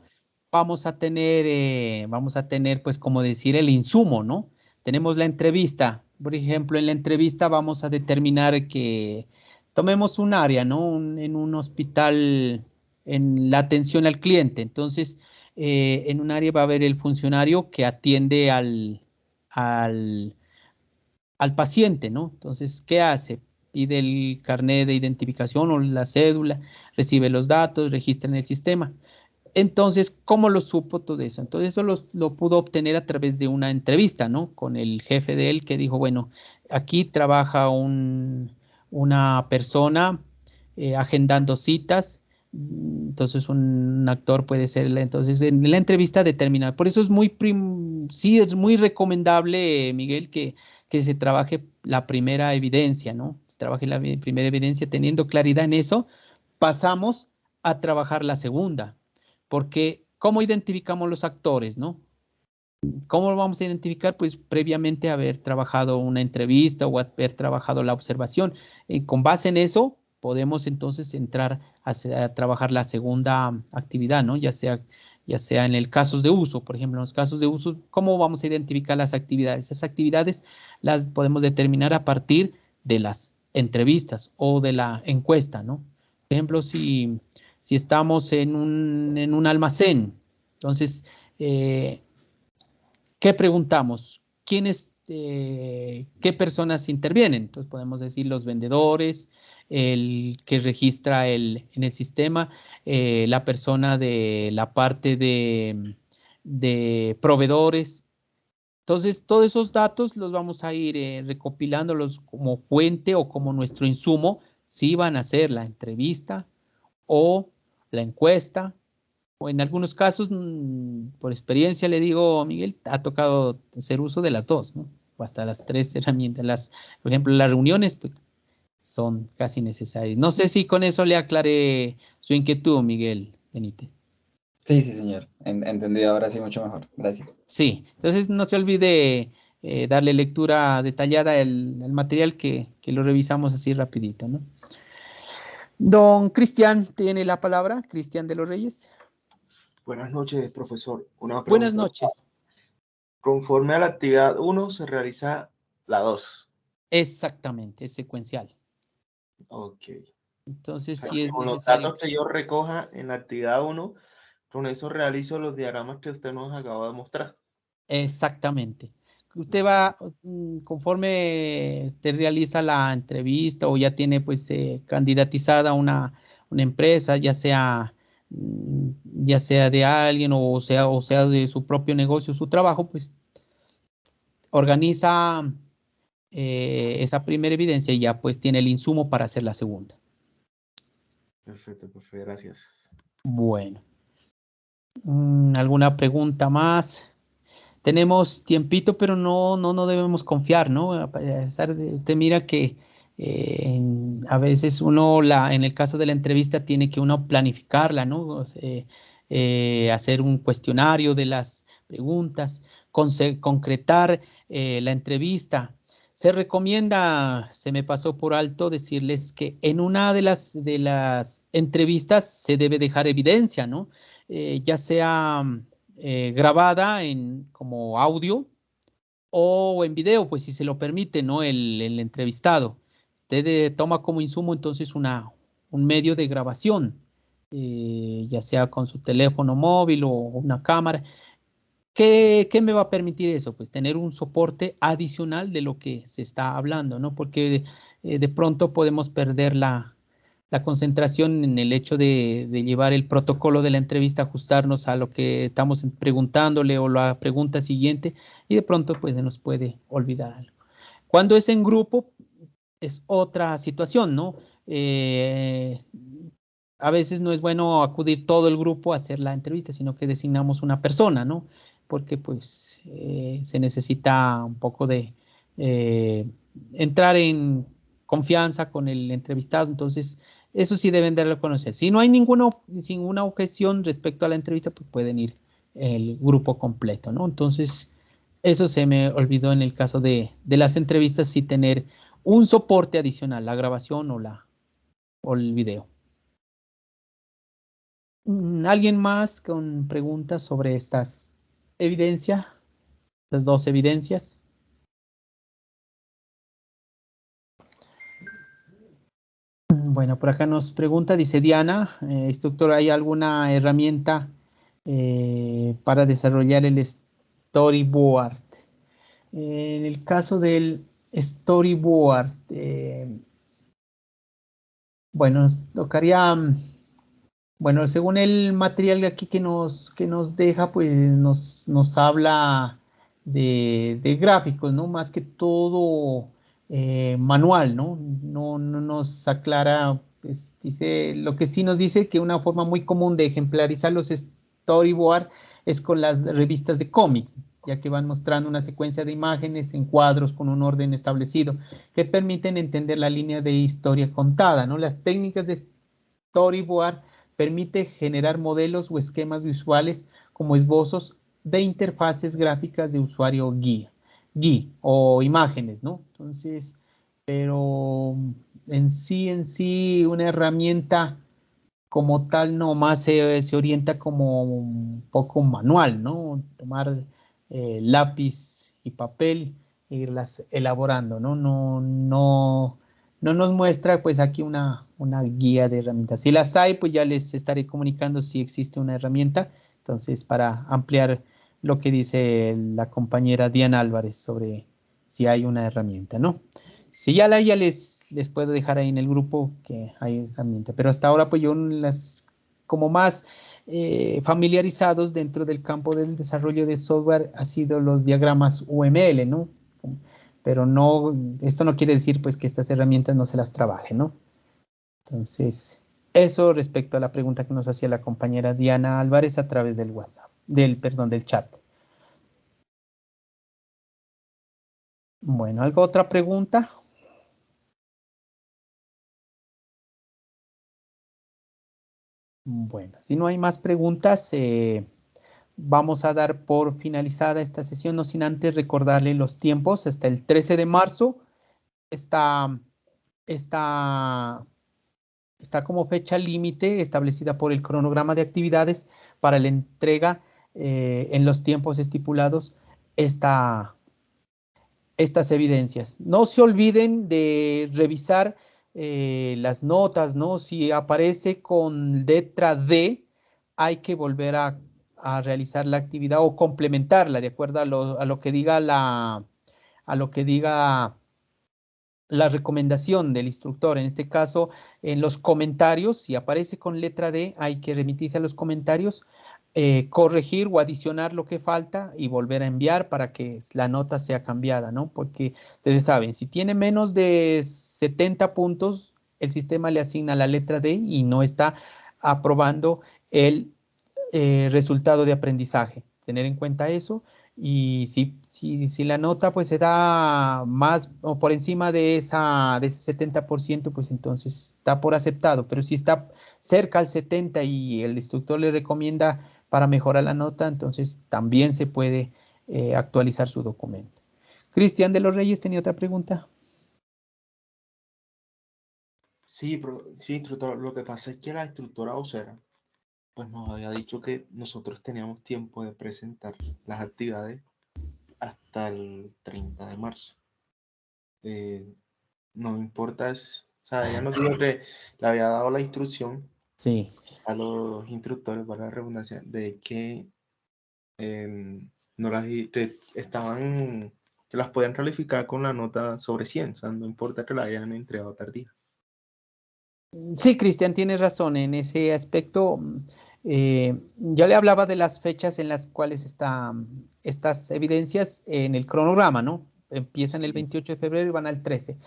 vamos a tener, pues, como decir, el insumo, ¿no? Tenemos la entrevista. Por ejemplo, en la entrevista vamos a determinar que tomemos un área, ¿no? En un hospital, en la atención al cliente. Entonces, en un área va a haber el funcionario que atiende al, al paciente, ¿no? Entonces, ¿qué hace? Pide el carnet de identificación o la cédula, recibe los datos, registra en el sistema. Entonces, ¿cómo lo supo todo eso? Entonces, eso lo pudo obtener a través de una entrevista, ¿no? Con el jefe de él que dijo, bueno, aquí trabaja una persona agendando citas. Entonces, un actor puede ser, entonces, en la entrevista determinada. Por eso es sí, es muy recomendable, Miguel, que se trabaje la primera evidencia, ¿no? Se trabaje la primera evidencia teniendo claridad en eso, pasamos a trabajar la segunda. Porque, ¿cómo identificamos los actores, no? ¿Cómo lo vamos a identificar? Pues previamente haber trabajado una entrevista o haber trabajado la observación. Con base en eso, podemos entonces entrar a trabajar la segunda actividad, ¿no? Ya sea en el casos de uso, por ejemplo, en los casos de uso, ¿cómo vamos a identificar las actividades? Esas actividades las podemos determinar a partir de las entrevistas o de la encuesta, ¿no? Por ejemplo, si estamos en un almacén, entonces, ¿qué preguntamos? ¿Qué personas intervienen? Entonces podemos decir los vendedores, el que registra en el sistema, la persona de la parte de proveedores. Entonces, todos esos datos los vamos a ir recopilándolos como fuente o como nuestro insumo si van a hacer la entrevista o la encuesta o en algunos casos, por experiencia le digo, Miguel, ha tocado hacer uso de las dos, ¿no? O hasta las tres herramientas. Por ejemplo, las reuniones pues, son casi necesarias. No sé si con eso le aclaré su inquietud, Miguel Benítez. Sí, sí, señor. Entendido ahora sí mucho mejor. Gracias. Sí, entonces no se olvide darle lectura detallada al material que lo revisamos así rapidito, ¿no? Don Cristian tiene la palabra, Cristian de los Reyes. Buenas noches, profesor. Una Buenas pregunta. noches. Conforme a la actividad 1 se realiza la 2. Exactamente, es secuencial. Ok. Entonces, O sea, sí que es con los necesario. datos que yo recoja en la actividad 1, con eso realizo los diagramas que usted nos acaba de mostrar. Exactamente. Usted va, conforme te realiza la entrevista o ya tiene pues candidatizada una empresa, ya sea de alguien o sea de su propio negocio, su trabajo, pues organiza esa primera evidencia y ya pues tiene el insumo para hacer la segunda. Perfecto, profe, gracias. Bueno, ¿alguna pregunta más? Tenemos tiempito, pero no debemos confiar, ¿no? A pesar de, usted mira que a veces en el caso de la entrevista, tiene que uno planificarla, ¿no? O sea, hacer un cuestionario de las preguntas, concretar la entrevista. Se recomienda, se me pasó por alto decirles que en una de las entrevistas se debe dejar evidencia, ¿no? Ya sea grabada como audio o en video, pues si se lo permite, ¿no? El entrevistado. Usted toma como insumo entonces un medio de grabación, ya sea con su teléfono móvil o una cámara. ¿Qué me va a permitir eso? Pues tener un soporte adicional de lo que se está hablando, ¿no? Porque de pronto podemos perder la concentración en el hecho de llevar el protocolo de la entrevista, ajustarnos a lo que estamos preguntándole o la pregunta siguiente, y de pronto pues se nos puede olvidar algo. Cuando es en grupo es otra situación, ¿no? A veces no es bueno acudir todo el grupo a hacer la entrevista, sino que designamos una persona, ¿no? Porque pues se necesita un poco de entrar en confianza con el entrevistado, entonces eso sí deben darlo a conocer. Si no hay ninguna objeción respecto a la entrevista, pues pueden ir el grupo completo, ¿no? Entonces, eso se me olvidó en el caso de las entrevistas, sí tener un soporte adicional, la grabación o el video. ¿Alguien más con preguntas sobre estas evidencias? Las dos evidencias. Bueno, por acá nos pregunta, dice Diana, instructor, ¿hay alguna herramienta para desarrollar el storyboard? En el caso del storyboard, bueno, nos tocaría, bueno, según el material de aquí que nos deja, pues nos habla de gráficos, ¿no? Más que todo manual, ¿no? No nos aclara, pues dice, lo que sí nos dice que una forma muy común de ejemplarizar los storyboard es con las revistas de cómics, ya que van mostrando una secuencia de imágenes en cuadros con un orden establecido que permiten entender la línea de historia contada, ¿no? Las técnicas de storyboard permite generar modelos o esquemas visuales como esbozos de interfaces gráficas de usuario guía o imágenes, ¿no? Entonces, pero en sí, una herramienta como tal nomás se orienta como un poco manual, ¿no? Tomar lápiz y papel e irlas elaborando, ¿no? No nos muestra pues aquí una guía de herramientas. Si las hay, pues ya les estaré comunicando si existe una herramienta. Entonces, para ampliar lo que dice la compañera Diana Álvarez sobre si hay una herramienta, ¿no? Si ya la hay, ya les puedo dejar ahí en el grupo que hay herramienta. Pero hasta ahora, pues yo las como más familiarizados dentro del campo del desarrollo de software ha sido los diagramas UML, ¿no? Pero no, esto no quiere decir pues que estas herramientas no se las trabaje, ¿no? Entonces, eso respecto a la pregunta que nos hacía la compañera Diana Álvarez a través del WhatsApp, del chat. Bueno, ¿algo otra pregunta? Bueno, si no hay más preguntas, vamos a dar por finalizada esta sesión, no sin antes recordarle los tiempos. Hasta el 13 de marzo está, está, está como fecha límite establecida por el cronograma de actividades para la entrega en los tiempos estipulados estas evidencias. No se olviden de revisar las notas, ¿no? Si aparece con letra D, hay que volver a realizar la actividad o complementarla de acuerdo a lo que diga a lo que diga la recomendación del instructor. En este caso, en los comentarios, si aparece con letra D, hay que remitirse a los comentarios, corregir o adicionar lo que falta y volver a enviar para que la nota sea cambiada, ¿no? Porque ustedes saben, si tiene menos de 70 puntos, el sistema le asigna la letra D y no está aprobando el resultado de aprendizaje. Tener en cuenta eso. Y si la nota pues se da más o por encima de ese 70%, pues entonces está por aceptado. Pero si está cerca al 70% y el instructor le recomienda para mejorar la nota, entonces también se puede actualizar su documento. Cristian de los Reyes tenía otra pregunta. Sí, sí, instructor, lo que pasa es que la instructora vocera pues nos había dicho que nosotros teníamos tiempo de presentar las actividades hasta el 30 de marzo. No importa, o sea, ella nos dijo que le había dado la instrucción Sí. a los instructores, para la redundancia, de que no las estaban, que las podían calificar con la nota sobre 100, o sea, no importa que la hayan entregado tardía. Sí, Cristian, tienes razón en ese aspecto. Yo le hablaba de las fechas en las cuales están estas evidencias en el cronograma, ¿no? Empiezan el 28 de febrero y van al 13.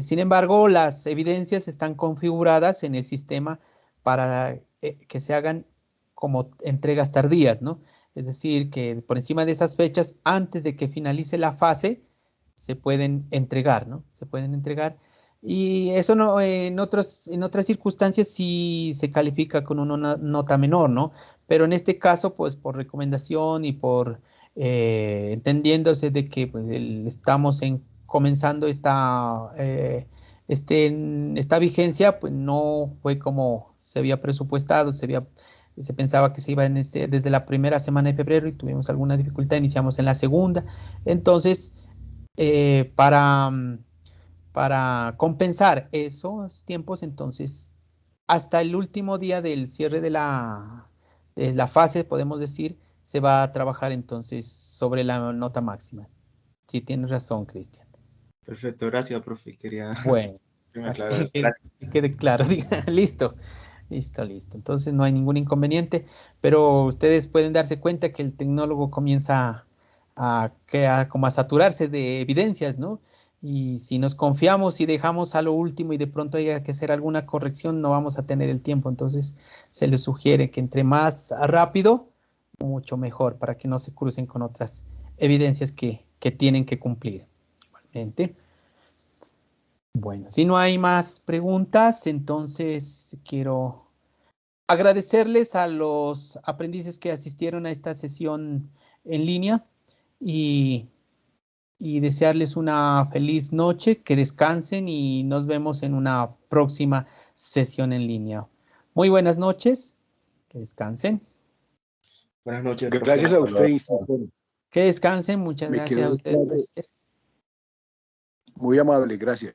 Sin embargo, las evidencias están configuradas en el sistema para que se hagan como entregas tardías, ¿no? Es decir, que por encima de esas fechas, antes de que finalice la fase, se pueden entregar, ¿no? Se pueden entregar. Y eso no, en otras circunstancias sí se califica con una nota menor, ¿no? Pero en este caso, pues por recomendación y por entendiéndose de que pues, estamos comenzando esta vigencia, pues no fue como se había presupuestado, se pensaba que se iba desde la primera semana de febrero y tuvimos alguna dificultad, iniciamos en la segunda. Entonces, para compensar esos tiempos, entonces, hasta el último día del cierre de la fase, podemos decir, se va a trabajar entonces sobre la nota máxima. Sí, tienes razón, Cristian. Perfecto, gracias, profe. Quería Bueno, que me para aclarara. que quede claro, listo, listo. Entonces no hay ningún inconveniente, pero ustedes pueden darse cuenta que el tecnólogo comienza como a saturarse de evidencias, ¿no? Y si nos confiamos y dejamos a lo último y de pronto haya que hacer alguna corrección, no vamos a tener el tiempo. Entonces se les sugiere que entre más rápido, mucho mejor, para que no se crucen con otras evidencias que tienen que cumplir. Igualmente. Bueno, si no hay más preguntas, entonces quiero agradecerles a los aprendices que asistieron a esta sesión en línea y, y desearles una feliz noche, que descansen y nos vemos en una próxima sesión en línea. Muy buenas noches, que descansen. Buenas noches, profe. Gracias a Hasta usted, luego. instructor. Que descansen, muchas Me gracias a quedó ustedes, Master. muy amable, gracias.